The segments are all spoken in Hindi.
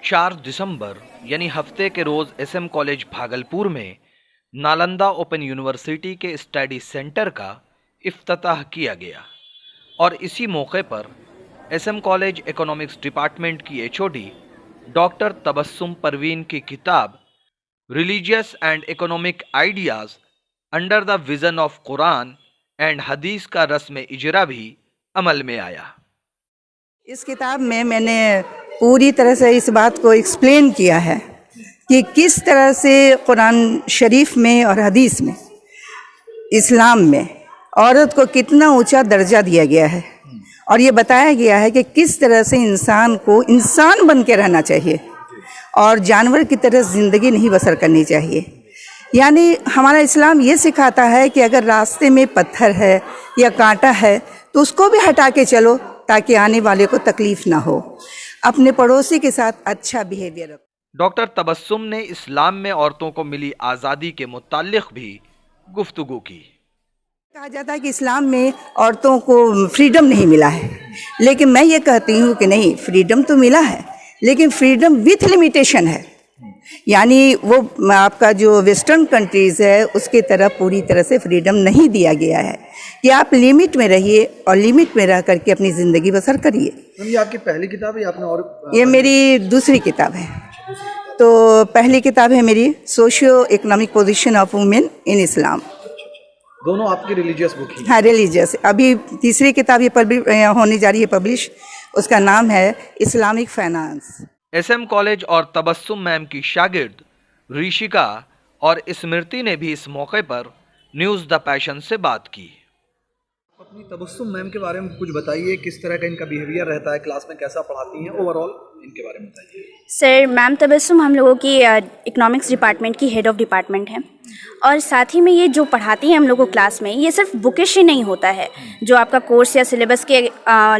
4 दिसंबर यानी हफ्ते के रोज एसएम कॉलेज भागलपुर में नालंदा ओपन यूनिवर्सिटी के स्टडी सेंटर का इफ्तिताह किया गया और इसी मौके पर एसएम कॉलेज इकोनॉमिक्स डिपार्टमेंट की एचओडी डॉक्टर तबस्सुम परवीन की किताब religious and economic ideas under the vision of Quran and हदीस का रस्म इजरा भी अमल में आया। इस किताब में मैंने पूरी तरह से इस बात को एक्सप्लेन किया है कि किस तरह से कुरान शरीफ में और हदीस में इस्लाम में औरत को कितना ऊंचा दर्जा दिया गया है और ये बताया गया है कि किस तरह से इंसान को इंसान बन के रहना चाहिए और जानवर की तरह ज़िंदगी नहीं बसर करनी चाहिए। यानी हमारा इस्लाम ये सिखाता है कि अगर रास्ते में पत्थर है या कांटा है तो उसको भी हटा के चलो ताकि आने वाले को तकलीफ ना हो। अपने पड़ोसी के साथ अच्छा बिहेवियर रखो। डॉक्टर तबस्सुम ने इस्लाम में औरतों को मिली आज़ादी के मुताल्लिक़ भी गुफ्तगू की। कहा जाता है कि इस्लाम में औरतों को फ्रीडम नहीं मिला है, लेकिन मैं ये कहती हूँ कि नहीं, फ्रीडम तो मिला है लेकिन फ्रीडम विथ लिमिटेशन है। यानी वो आपका जो वेस्टर्न कंट्रीज़ है उसके तरफ पूरी तरह से फ्रीडम नहीं दिया गया है कि आप लिमिट में रहिए और लिमिट में रह करके अपनी ज़िंदगी बसर करिए। ये आपकी पहली किताब है या आपने और? ये मेरी दूसरी किताब है। तो पहली किताब है मेरी socio economic position of women in Islam. दोनों आपकी रिलीजियस बुक ही? हाँ, रिलीजियस। अभी तीसरी किताब ये होने जा रही है पब्लिश, उसका नाम है इस्लामिक फाइनेंस। एसएम कॉलेज और तबस्सुम मैम की शागिर्द ऋषिका और स्मृति ने भी इस मौके पर न्यूज़ द पैशन से बात की। अपनी तबस्सुम मैम के बारे में कुछ बताइए, किस तरह का इनका बिहेवियर रहता है, क्लास में कैसा पढ़ाती हैं, ओवरऑल इनके बारे में बताइए। सर, मैम तबस्सुम हम लोगों की इकोनॉमिक्स डिपार्टमेंट की हेड ऑफ डिपार्टमेंट है और साथ ही में ये जो पढ़ाती हैं हम लोगों को क्लास में, ये सिर्फ बुकिश ही नहीं होता है जो आपका कोर्स या सिलेबस के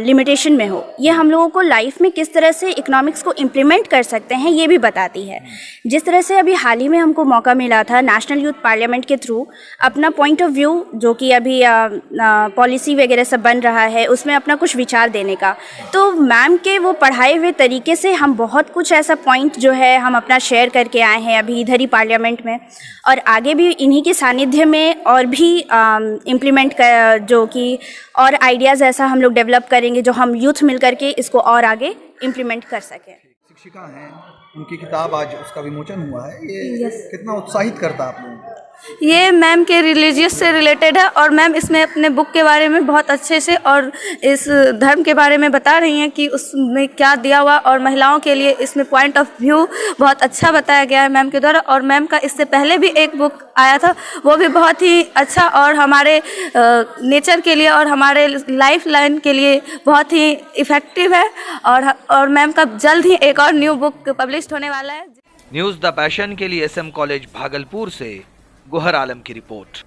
लिमिटेशन में हो। ये हम लोगों को लाइफ में किस तरह से इकोनॉमिक्स को इम्प्लीमेंट कर सकते हैं ये भी बताती है। जिस तरह से अभी हाल ही में हमको मौका मिला था नेशनल यूथ पार्लियामेंट के थ्रू अपना पॉइंट ऑफ व्यू, जो कि अभी पॉलिसी वगैरह सब बन रहा है, उसमें अपना कुछ विचार देने का, तो मैम के वो पढ़ाए हुए तरीके से हम बहुत कुछ ऐसा पॉइंट जो है हम अपना शेयर करके आए हैं अभी इधर ही पार्लियामेंट में, और आगे भी इन्हीं के सानिध्य में और भी इम्प्लीमेंट कर, जो कि और आइडियाज़ ऐसा हम लोग डेवलप करेंगे जो हम यूथ मिल करके इसको और आगे इम्प्लीमेंट कर सकें। शिक्षिका हैं, उनकी किताब आज उसका विमोचन हुआ है, ये कितना उत्साहित करता है आप लोगों को? ये मैम के रिलीजियस से रिलेटेड है और मैम इसमें अपने बुक के बारे में बहुत अच्छे से और इस धर्म के बारे में बता रही हैं कि उसमें क्या दिया हुआ, और महिलाओं के लिए इसमें पॉइंट ऑफ व्यू बहुत अच्छा बताया गया है मैम के द्वारा। और मैम का इससे पहले भी एक बुक आया था, वो भी बहुत ही अच्छा और हमारे नेचर के लिए और हमारे लाइफ लाइन के लिए बहुत ही इफ़ेक्टिव है। और मैम का जल्द ही एक और न्यू बुक पब्लिश होने वाला है। न्यूज़ द पैशन के लिए एसएम कॉलेज भागलपुर से गुहर आलम की रिपोर्ट।